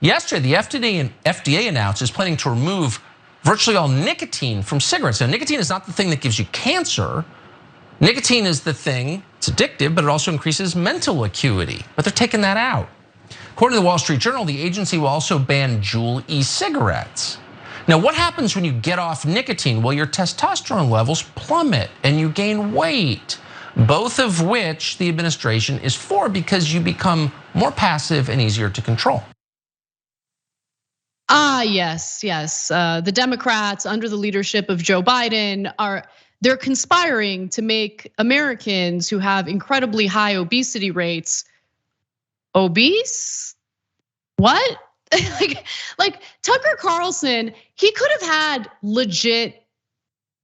Yesterday, the FDA announced it's planning to remove virtually all nicotine from cigarettes. Now, nicotine is not the thing that gives you cancer. Nicotine is the thing, it's addictive, but it also increases mental acuity. But they're taking that out. According to the Wall Street Journal, the agency will also ban Juul e-cigarettes. Now, what happens when you get off nicotine? Well, your testosterone levels plummet and you gain weight, both of which the administration is for because you become more passive and easier to control. Yes. The Democrats under the leadership of Joe Biden they're conspiring to make Americans who have incredibly high obesity rates obese? What? like Tucker Carlson, he could have had legit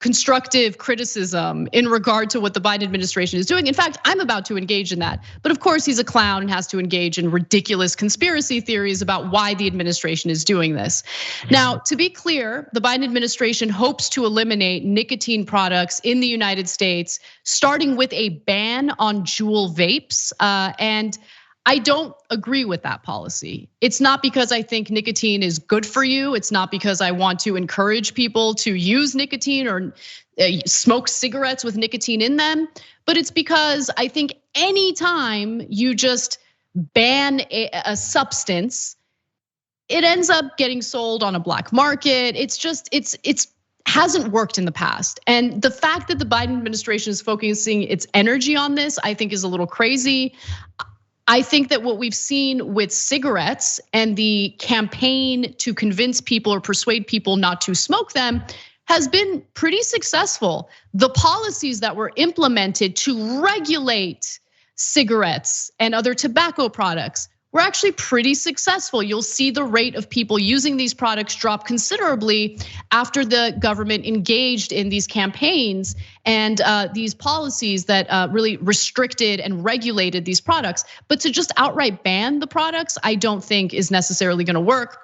constructive criticism in regard to what the Biden administration is doing. In fact, I'm about to engage in that. But of course, he's a clown and has to engage in ridiculous conspiracy theories about why the administration is doing this. Now, to be clear, the Biden administration hopes to eliminate nicotine products in the United States, starting with a ban on Juul vapes. And I don't agree with that policy. It's not because I think nicotine is good for you. It's not because I want to encourage people to use nicotine or smoke cigarettes with nicotine in them. But it's because I think anytime you just ban a substance, it ends up getting sold on a black market. It's hasn't worked in the past. And the fact that the Biden administration is focusing its energy on this, I think is a little crazy. I think that what we've seen with cigarettes and the campaign to convince people or persuade people not to smoke them has been pretty successful. The policies that were implemented to regulate cigarettes and other tobacco products were actually pretty successful. You'll see the rate of people using these products drop considerably after the government engaged in these campaigns and these policies that really restricted and regulated these products. But to just outright ban the products, I don't think is necessarily gonna work.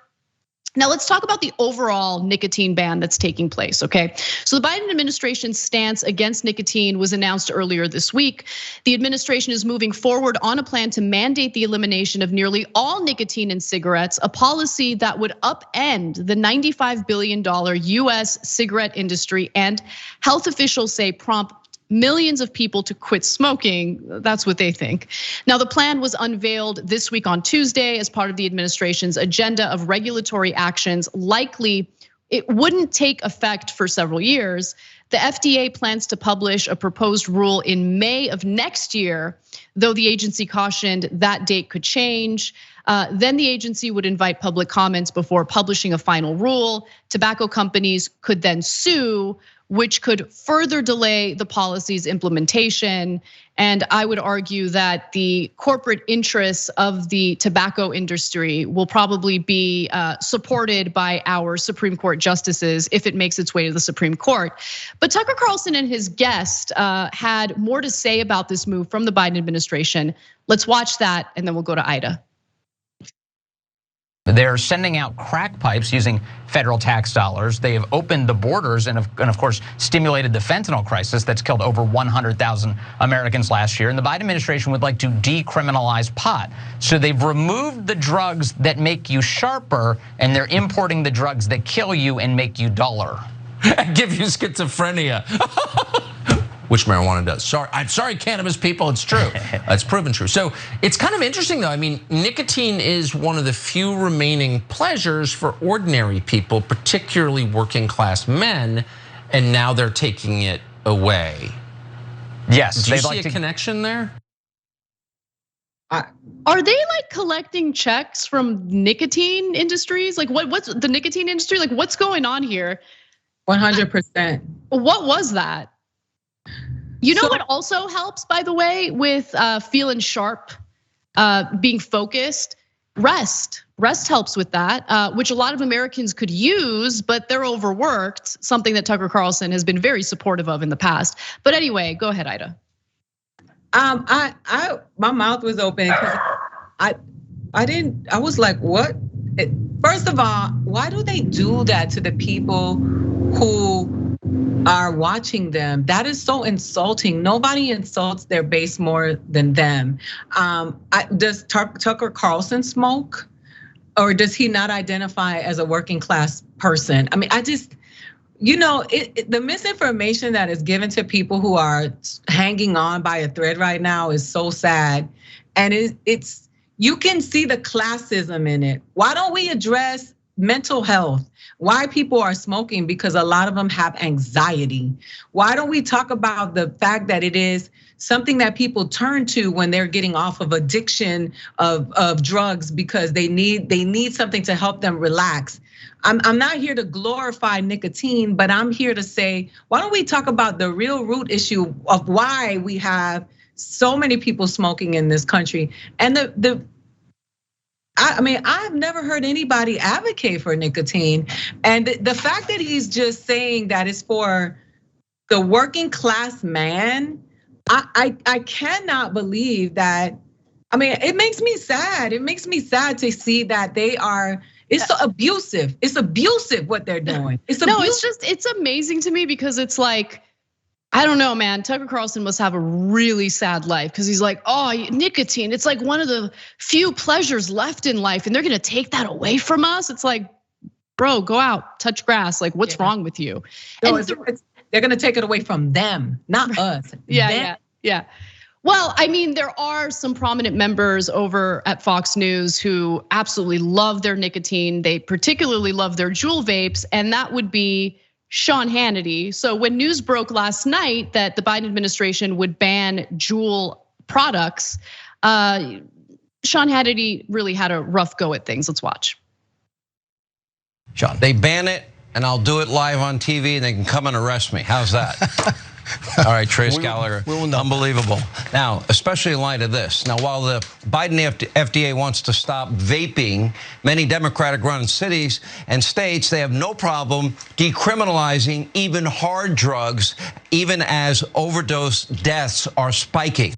Now let's talk about the overall nicotine ban that's taking place, okay? So the Biden administration's stance against nicotine was announced earlier this week. The administration is moving forward on a plan to mandate the elimination of nearly all nicotine in cigarettes, a policy that would upend the $95 billion US cigarette industry, and health officials say prompt millions of people to quit smoking. That's what they think. Now, the plan was unveiled this week on Tuesday as part of the administration's agenda of regulatory actions. Likely, it wouldn't take effect for several years. The FDA plans to publish a proposed rule in May of next year, though the agency cautioned that date could change. Then the agency would invite public comments before publishing a final rule. Tobacco companies could then sue, which could further delay the policy's implementation. And I would argue that the corporate interests of the tobacco industry will probably be supported by our Supreme Court justices if it makes its way to the Supreme Court. But Tucker Carlson and his guest had more to say about this move from the Biden administration. Let's watch that and then we'll go to Ida. They're sending out crack pipes using federal tax dollars. They have opened the borders and of course stimulated the fentanyl crisis that's killed over 100,000 Americans last year. And the Biden administration would like to decriminalize pot. So they've removed the drugs that make you sharper and they're importing the drugs that kill you and make you duller. And give you schizophrenia. Which marijuana does. I'm sorry, cannabis people, it's true. It's proven true. So it's kind of interesting though. I mean, nicotine is one of the few remaining pleasures for ordinary people, particularly working class men, and now they're taking it away. Yes. Do you see a connection there? Are they like collecting checks from nicotine industries? Like what's the nicotine industry? Like what's going on here? 100%. What was that? You know what also helps, by the way, with feeling sharp, being focused? Rest. Rest helps with that, which a lot of Americans could use, but they're overworked, something that Tucker Carlson has been very supportive of in the past. But anyway, go ahead, Ida. My mouth was open because I was like, what? First of all, why do they do that to the people who are watching them? That is so insulting. Nobody insults their base more than them. Does Tucker Carlson smoke? or does he not identify as a working class person? I mean, I just, the misinformation that is given to people who are hanging on by a thread right now is so sad. And it's you can see the classism in it. Why don't we address mental health? Why people are smoking? Because a lot of them have anxiety. Why don't we talk about the fact that it is something that people turn to when they're getting off of addiction of drugs because they need something to help them relax? I'm not here to glorify nicotine, but I'm here to say, why don't we talk about the real root issue of why we have so many people smoking in this country? And I mean, I've never heard anybody advocate for nicotine. And the fact that he's just saying that it's for the working class man, I cannot believe that. I mean, it makes me sad. It makes me sad to see that it's so abusive. It's abusive what they're doing. It's abusive. It's amazing to me because it's like, I don't know, man. Tucker Carlson must have a really sad life because he's like, oh, nicotine. It's like one of the few pleasures left in life, and they're gonna take that away from us. It's like, bro, go out, touch grass. Like, what's wrong with you? No, they're gonna take it away from them, not us. Yeah. Well, I mean, there are some prominent members over at Fox News who absolutely love their nicotine. They particularly love their Juul vapes, and that would be Sean Hannity. So when news broke last night that the Biden administration would ban Juul products, Sean Hannity really had a rough go at things. Let's watch. Sean, they ban it and I'll do it live on TV and they can come and arrest me. How's that? All right, Trace Gallagher, unbelievable. Now, especially in light of this. Now, while the Biden FDA wants to stop vaping, many Democratic-run cities and states, they have no problem decriminalizing even hard drugs, even as overdose deaths are spiking.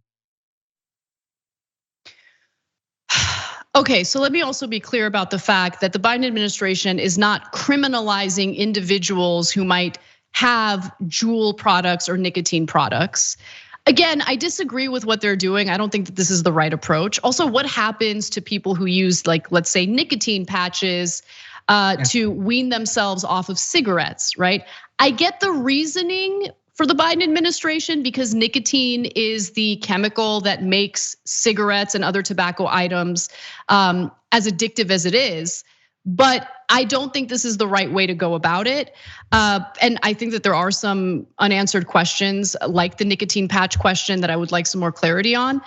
Okay, so let me also be clear about the fact that the Biden administration is not criminalizing individuals who might have Juul products or nicotine products. Again, I disagree with what they're doing. I don't think that this is the right approach. Also, what happens to people who use, like, let's say nicotine patches to wean themselves off of cigarettes, right? I get the reasoning for the Biden administration because nicotine is the chemical that makes cigarettes and other tobacco items as addictive as it is. But I don't think this is the right way to go about it. And I think that there are some unanswered questions like the nicotine patch question that I would like some more clarity on.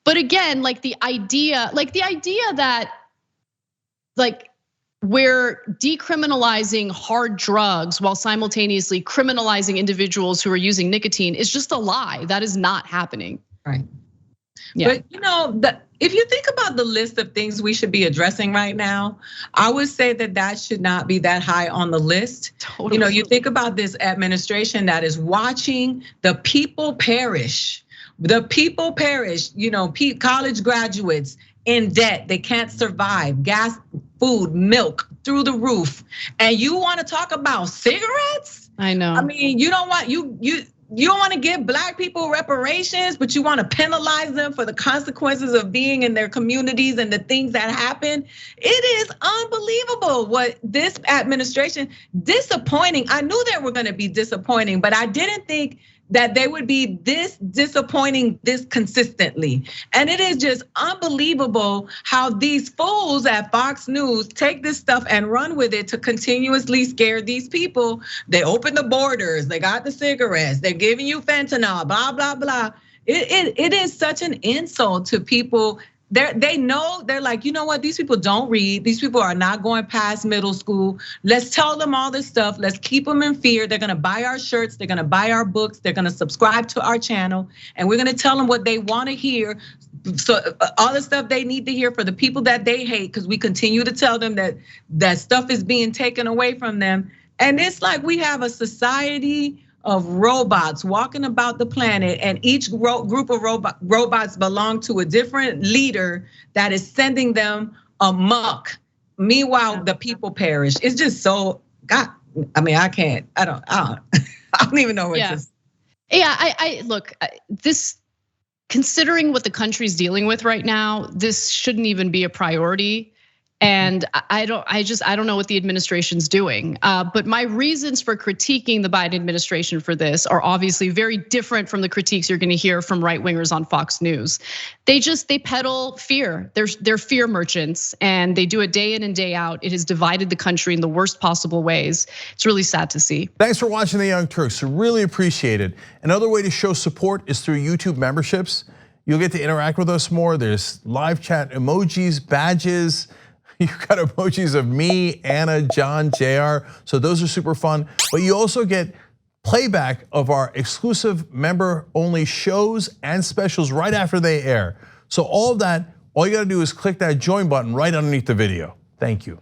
But again, like the idea that like we're decriminalizing hard drugs while simultaneously criminalizing individuals who are using nicotine is just a lie. That is not happening. Right. Yeah. But if you think about the list of things we should be addressing right now, I would say that should not be that high on the list. Totally. You think about this administration that is watching the people perish. The people perish, college graduates in debt, they can't survive, gas, food, milk through the roof. And you want to talk about cigarettes? I know. I mean, you don't want you don't want to give black people reparations, but you want to penalize them for the consequences of being in their communities and the things that happen. It is unbelievable what this administration, disappointing. I knew they were going to be disappointing, but I didn't think that they would be this disappointing this consistently. And it is just unbelievable how these fools at Fox News take this stuff and run with it to continuously scare these people. They open the borders, they got the cigarettes, they're giving you fentanyl, blah, blah, blah. It is such an insult to people. They know, they're like, you know what? These people don't read. These people are not going past middle school. Let's tell them all this stuff. Let's keep them in fear. They're gonna buy our shirts. They're gonna buy our books. They're gonna subscribe to our channel. And we're gonna tell them what they wanna hear. So all the stuff they need to hear for the people that they hate, because we continue to tell them that stuff is being taken away from them. And it's like we have a society of robots walking about the planet, and each group of robots belong to a different leader that is sending them amok. Meanwhile, the people perish. It's just so, God, I mean, I don't even know what to say. Yeah, I look, this, considering what the country's dealing with right now, this shouldn't even be a priority. And I don't know what the administration's doing. But my reasons for critiquing the Biden administration for this are obviously very different from the critiques you're gonna hear from right wingers on Fox News. They peddle fear. They're fear merchants, and they do it day in and day out. It has divided the country in the worst possible ways. It's really sad to see. Thanks for watching The Young Turks. Really appreciate it. Another way to show support is through YouTube memberships. You'll get to interact with us more. There's live chat emojis, badges. You've got emojis of me, Anna, John, JR. So those are super fun. But you also get playback of our exclusive member-only shows and specials right after they air. So all of that, all you gotta do is click that join button right underneath the video. Thank you.